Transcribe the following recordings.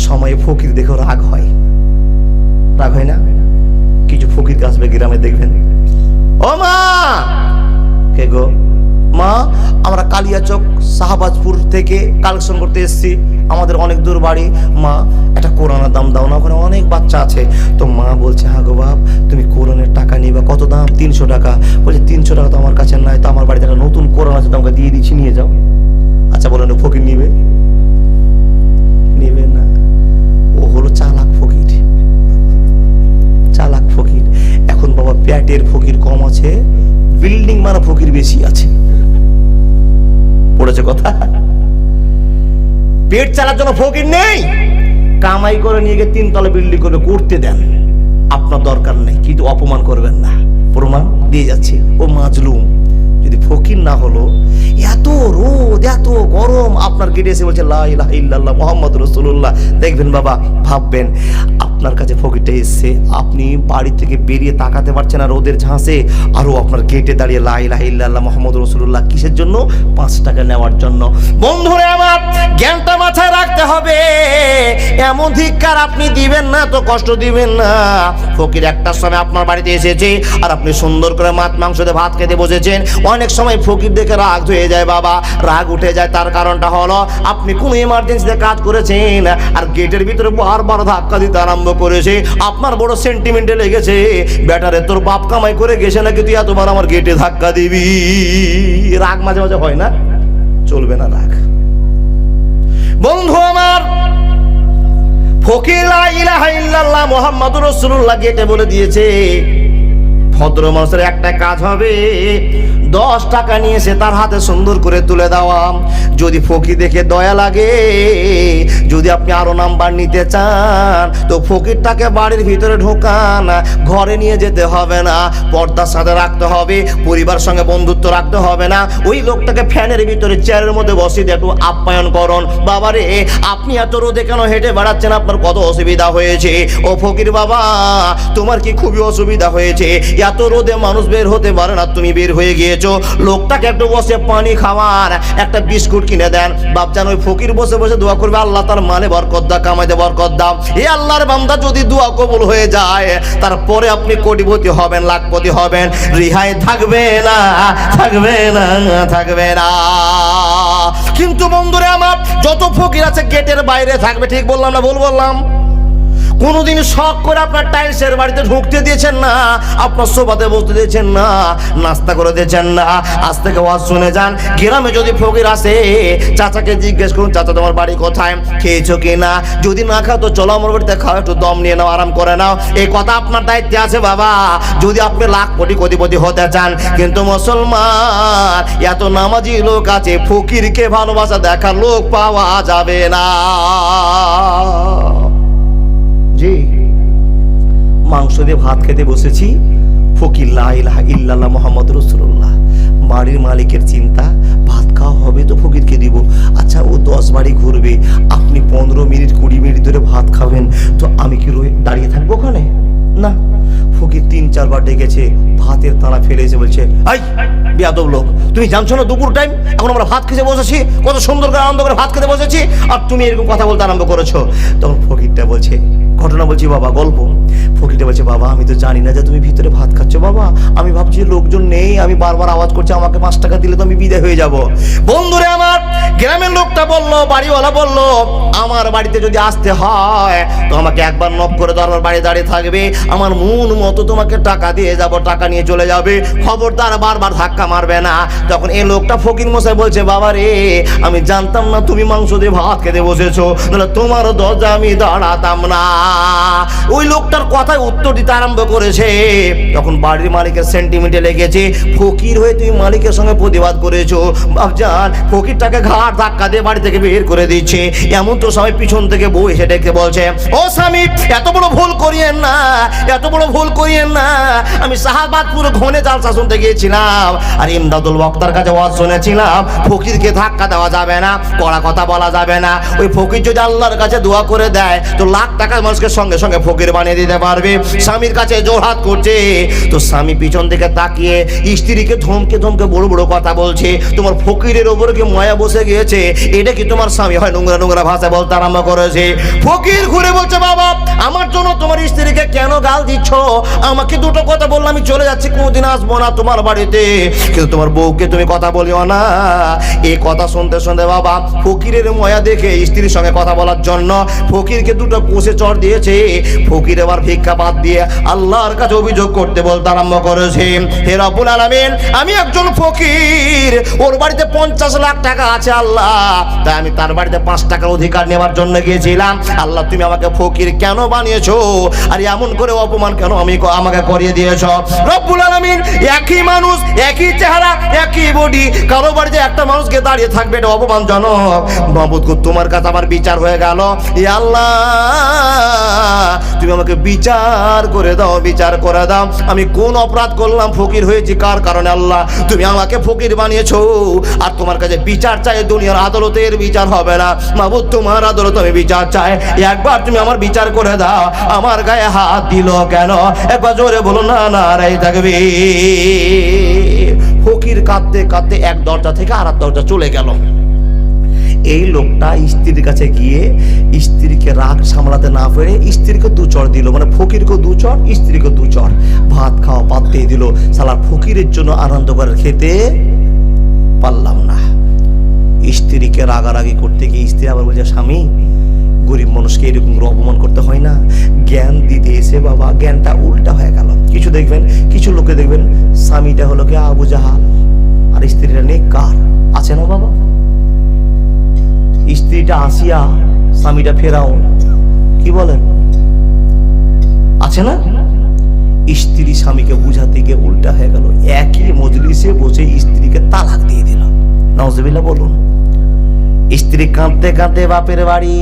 সময় ফকির দেখে রাগ হয়, রাগ হয় না? কিছু ফকির আসবে গ্রামে, দেখবেন, ও মা, কে গো? মা, আমরা কালিয়াচক শাহবাজপুর থেকে কালেকশন করতে এসেছি, আমাদের অনেক দূর বাড়ি। মা, একটা কোরআনের দাম দাও না, ওখানে অনেক বাচ্চা আছে। তো মা বলছে, হ্যাঁ গো বাপ, তুমি কোরআনের টাকা নিবা। কত দাম? 300 টাকা। বলছে 300 টাকা তো আমার কাছে নাই, তো আমার বাড়িতে একটা নতুন কোরআন আছে, তোমাকে দিয়ে দিচ্ছি, নিয়ে যাও। আচ্ছা বলেন, ফকির নিবে? নিবে না। ও হলো চালাক ফকির, চালাক ফকির। এখন বাবা প্যাটের ফকির কম আছে, বিল্ডিং মারা ফকির বেশি আছে। পড়েছে কথা? পেট চালার জন্য ফকির নেই, কামাই করে নিয়ে গিয়ে 3 তলা বিল্ডিং করে করতে দেন, আপনার দরকার নেই, কিন্তু অপমান করবেন না। প্রমাণ দিয়ে যাচ্ছে, ও মাজলুম। যদি ফকির না হলো, এত রোদ এত গরম, আপনার গেটে এসে বলছে লা ইলাহা ইল্লাল্লাহ মুহাম্মাদুর রাসূলুল্লাহ, দেখবেন বাবা, ভাববেন আপনার কাছে ফকিরটা এসছে, আপনি বাড়ি থেকে বেরিয়ে তাকাতে পারছেন না রোদের ঝাঁসে, আরও আপনার গেটে দাঁড়িয়ে লা ইলাহা ইল্লাল্লাহ মুহাম্মাদুর রাসূলুল্লাহ, কিসের জন্য? 5 টাকা নেওয়ার জন্য। বন্ধুরা আমার, জ্ঞানটা মাথায় রাখতে হবে, এমন ধিক্কার আপনি দিবেন না তো কষ্ট দিবেন না। ফকির একটার সময় আপনার বাড়িতে এসেছে, আর আপনি সুন্দর করে মাছ মাংস দিয়ে ভাত খেতে বসেছেন। অনেক সময় ফকির দেখে রাগ হয়ে যায় বাবা, রাগ উঠে যায়। তার কারণটা হলো আপনি কোনো ইমার্জেন্সিতে কাজ করেছেন, আর গেটের ভিতরে বারবার ধাক্কা দিতে আরম্ভ করেছে। আপনার বড় সেন্টিমেন্টে লেগেছে, ব্যাটারে তোর বাপ কামাই করে গেছে নাকি তুই এতবার আমার গেটে ধাক্কা দিবি। রাগ মাঝে মাঝে হয় না? চলবে না রাগ। বন্ধু আমার, ফকির লা ইলাহা ইল্লাল্লাহ মুহাম্মাদুর রাসূলুল্লাহ গেটে বলে দিয়েছে, ভদ্র মানুষের একটা কাজ হবে, 10 টাকা নিয়ে এসে তার হাতে সুন্দর করে তুলে দেওয়া। যদি ফকির দেখে দয়া লাগে, যদি আপনি আরো নাম্বার নিতে চান, তো ফকিরটাকে বাড়ির ভিতরে ঢোকান, ঘরে নিয়ে যেতে হবে না, পর্দার সাথে রাখতে হবে, পরিবার সঙ্গে বন্ধুত্ব রাখতে হবে না। ওই লোকটাকে ফ্যানের ভিতরে চেয়ারের মধ্যে বসিয়ে দিয়ে একটু আপ্যায়ন করুন। বাবারে, আপনি এত রোদে কেন হেঁটে বেড়াচ্ছেন? আপনার কত অসুবিধা হয়েছে? ও ফকির বাবা, তোমার কি খুবই অসুবিধা হয়েছে? এত রোদে মানুষ বের হতে পারে না, তুমি বের হয়ে গিয়েছো। লোকটাকে একটু বসে পানি খাওয়ার, একটা বিস্কুট কিনে দেন। বাপজান, ওই ফকির বসে বসে দোয়া করবে, আল্লাহ তার মালে বরকত দাও, কামাইতে বরকত দাও। এই আল্লাহর বান্দা যদি দোয়া কবুল হয়ে যায়, তারপরে আপনি কোটিপতি হবেন, লাখপতি হবেন, রিহাই থাকবে না, থাকবে না, থাকবে না। কিন্তু বন্ধুরা আমার, যত ফকির আছে গেটের বাইরে থাকবে। ঠিক বললাম না ভুল বললাম? কোনোদিন শখ করে আপনার টাইলসের বাড়িতে ঢুকতে দিয়েছেন না, আপনার সোফাতে বসতে দিয়েছেন না, নাস্তা করে দিয়েছেন না। আজ থেকে ওয়াজ শুনে যান, গ্রামে যদি ফকির আসে, চাচাকে জিজ্ঞেস করুন, চাচা তোমার বাড়ি কোথায়, খেয়েছো কি না? যদি না খাও তো চলো আমার বাড়িতে খাও, একটু দম নিয়ে নাও, আরাম করে নাও। এই কথা আপনার দায়িত্বে আছে বাবা, যদি আপনি লাখ কোটিপতি হতে চান। কিন্তু মুসলমান, এত নামাজি লোক আছে, ফকিরকে ভালোবাসা দেখার লোক পাওয়া যাবে না। জি, মাংস দিয়ে ভাত খেতে বসেছি, ফকির লা ইলাহা ইল্লাল্লাহ মুহাম্মাদুর রাসূলুল্লাহ, বাড়ির মালিকের চিন্তা, ভাত খাওয়া হবে তো ফকিরকে দিব। আচ্ছা, ও 10 বাড়ি ঘুরবে, আপনি 15 মিনিট 20 মিনিট ধরে ভাত খাবেন, তো আমি কি দাঁড়িয়ে থাকবো ওখানে? না। ফকির 3-4 বার ডেকেছে, ভাতের তালা ফেলে এসে বলছে, আই বেয়াদব লোক, তুমি জানছো না দুপুর টাইম, এখন আমরা ভাত খেতে বসেছি, কত সুন্দর করে আনন্দ করে ভাত খেতে বসেছি, আর তুমি এরকম কথা বলতে আরম্ভ করেছো। তখন ফকিরটা বলছে, ঘটনা বলছি বাবা, গল্প। ফকিরটা বলছে, বাবা আমি তো জানি না যে তুমি ভিতরে ভাত খাচ্ছ বাবা, আমি ভাবছি লোকজন নেই, আমি বারবার আওয়াজ করছি, আমাকে 5 টাকা দিলে তো আমি বিদায় হয়ে যাব। বন্ধুরে আমার, গ্রামের লোকটা বললো, বাড়িওয়ালা বললো, আমার বাড়িতে যদি আসতে হয় তো আমাকে একবার নক করে দাও, আমার বাড়ি দাঁড়িয়ে থাকবে, আমার মন মতো তোমাকে টাকা দিয়ে যাব, টাকা নিয়ে চলে যাবে, খবরদার বারবার ধাক্কা মারবে না। তখন এই লোকটা ফকির মশাই বলছে, বাবা রে, আমি জানতাম না তুমি মাংস দিয়ে ভাত খেতে বসেছো, তাহলে তোমারও দরজা আমি দাঁড়াতাম না। ওই লোকটার কথায় উত্তর দিতে আরম্ভ করেছে। তখন বাড়ির মালিকের সেন্টিমেন্টে লেগেছে, ফকির হয়ে তুমি মালিকের সঙ্গে প্রতিবাদ করেছো। বাপজান, ফকিরটাকে ঘাট ধাক্কা দিয়ে বাড়ি থেকে বের করে দিচ্ছে। এমন তো সবাই পিছন থেকে বউ এসে ডেকে বলছে, ও স্বামী, এত বড় ভুল করিয়েন না, এত বড় ভুল করিয়েন না। আমি শাহবাজপুর ঘনে জালসা শুনতে গিয়েছিলাম, আর ইমদাদুল বক্তার কাছে ওয়াজ শুনেছিলাম, ফকিরকে ধাক্কা দেওয়া যাবে না, কড়া কথা বলা যাবে না। ওই ফকির যদি আল্লাহর কাছে দোয়া করে দেয় তো লাখ টাকা মানুষকে সঙ্গে সঙ্গে ফকির বানিয়ে দিতে পারবে। স্বামীর কাছে জোরহাত করছে, তো স্বামী পিছন থেকে তাকিয়ে স্ত্রীকে ধমকে ধমকে বড় বড় কথা বলছে। তোমার ফকিরের ওপরে কি মায়া বসে গিয়েছে? এটা কি তোমার স্বামী? হয় নোংরা নোংরা ভাষা বলতে আরম্ভ করেছে। ফকির ঘুরে বলছে, বাবা আমার জন্য তোমার স্ত্রীকে কেন গাল দিচ্ছ? আমাকে দুটো কথা বললে আমি চলে যাচ্ছি, কোনোদিন আসবো না তোমার বাড়িতে, কিন্তু তোমার বউকে তুমি কথা বলিও না। এই কথা শুনতে শুনতে বাবা ফকিরের মায়া দেখে স্ত্রীর সঙ্গে কথা বলার জন্য ফকিরকে দুটো কোষে চড় দিয়েছে। ফকির এবার ভিক্ষা বাদ দিয়ে আল্লাহর কাছে অভিযোগ করতে বলতে আরম্ভ করেছে, হে রব্বুল আলামিন, আমি একজন ফকির, ওর বাড়িতে 50 লাখ টাকা আছে আল্লাহ, তাই আমি তার বাড়িতে 5 টাকার অধিকার নেওয়ার জন্য গিয়েছিলাম। আল্লাহ তুমি আমাকে ফকির কেন বানিয়েছো? আর এমন করে অপমান কেন আমাকে করিয়ে দিয়েছো? রব্বুল আলামিন, একই মানুষ, একই চেহারা, একই বডি, কারো বাড়িতে একটা মানুষকে দাঁড়িয়ে থাকবে, এটা অপমানজনক। মাবুদ গো, তোমার কাছে আমার বিচার হয়ে গেল। ই আল্লাহ, তুমি আমাকে বিচার করে দাও, বিচার করে দাও। আমি কোন অপরাধ করলাম? ফকির হয়েছি কার কারণে? আল্লাহ তুমি আমাকে ফকির বানিয়েছো, আর তোমার কাছে বিচার চাই। দুনিয়ার আদালতের বিচার হবে না মাবুদ, তোমার আদালত আমি বিচার চাই। একবার তুমি আমার বিচার করে দাও। আমার গায়ে হাত দিল কেন? একবার জোরে বলো না, নারাই থাকবে। ফকির কাঁদতে কাঁদতে এক দরজা থেকে আর এক দরজা চলে গেল। এই লোকটা স্ত্রীর কাছে গিয়ে স্ত্রীকে রাগ সামলাতে না পেরে স্ত্রীকে 2 চড় দিল, মানে ফকিরকে 2 চড়, স্ত্রীকে 2 চড়। ভাত খাওয়া বাদ দিয়ে দিল। সালার ফকিরের জন্য আনন্দ করে খেতে পারলাম না। স্ত্রীকে রাগারাগি করতে গিয়ে স্ত্রী আবার বলছে, স্বামী গরিব মানুষকে এরকম অপমান করতে হয় না। জ্ঞান দিতে এসে বাবা জ্ঞানটা উল্টা হয়ে গেল। কিছু দেখবেন, কিছু লোকে দেখবেন স্বামীটা হলো কি আবু জাহাল আর স্ত্রীটা নেককার, আছে না বাবা? স্ত্রীটা আসিয়া, স্বামীটা ফেরাউন, কি বলেন? আছে না? স্ত্রী স্বামীকে বুঝাতে গিয়ে উল্টা হয়ে গেল। একই মজলিসে বসে স্ত্রীকে তালাক দিয়ে দিল। নাউজুবিল্লাহ বলুন। স্ত্রী কাঁদতে কাঁদতে বাপের বাড়ি,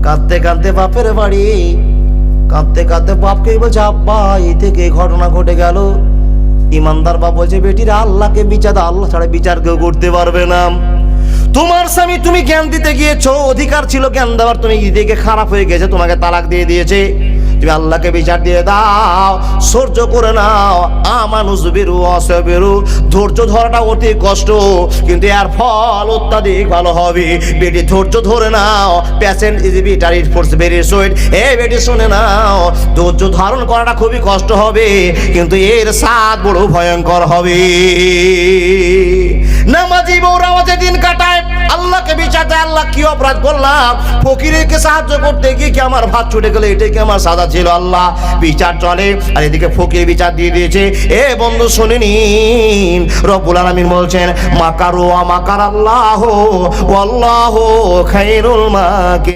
কাঁদতে কাঁদতে বাপের বাড়ি, কাঁদতে কাঁদতে বাপকে বলছে, আব্বা এই থেকে ঘটনা ঘটে গেল। ইমানদার বাপ বলছে, বেটিরা আল্লাহকে বিচার দাও, আল্লাহ ছাড়া বিচার কেউ করতে পারবে না। তোমার স্বামী তুমি জ্ঞান দিতে গিয়েছো, অধিকার ছিল জ্ঞান দেওয়ার, তুমি দেখে খারাপ হয়ে গেছে, তোমাকে তালাক দিয়ে দিয়েছে। তুমি আল্লাহকে বিচার দিয়ে দাও, সহ্য করে নাও। আমানুস বেরু অসবেরু, ধৈর্য ধরাটা অতি কষ্ট, কিন্তু এর ফল অত্যাধিক ভালো হবে। বেটি ধৈর্য ধরে নাও, patient is better it force very sweet. এই বেটি শুনে নাও, ধৈর্য ধারণ করাটা খুবই কষ্ট হবে, কিন্তু এর স্বাদ বড় ভয়ঙ্কর হবে। নামাজি বউরা আমাদের দিন কাটায়, আল্লাহকে বিচার দেয়, আল্লাহ কি অপরাধ করলাম? ফকিরকে সাহায্য করতে গিয়ে কি আমার ভাত ছুটে গেল? এটাই কি আমার সাদা ছিল? আল্লাহ বিচার চলে, আর এদিকে ফকির বিচার দিয়ে দিয়েছে। এ বন্ধু শুনে নিন, রব্বুল আলামিন বলছেন, মাকারু ওয়া মাকার আল্লাহু ওয়াল্লাহু খায়রুল মাকিরিন।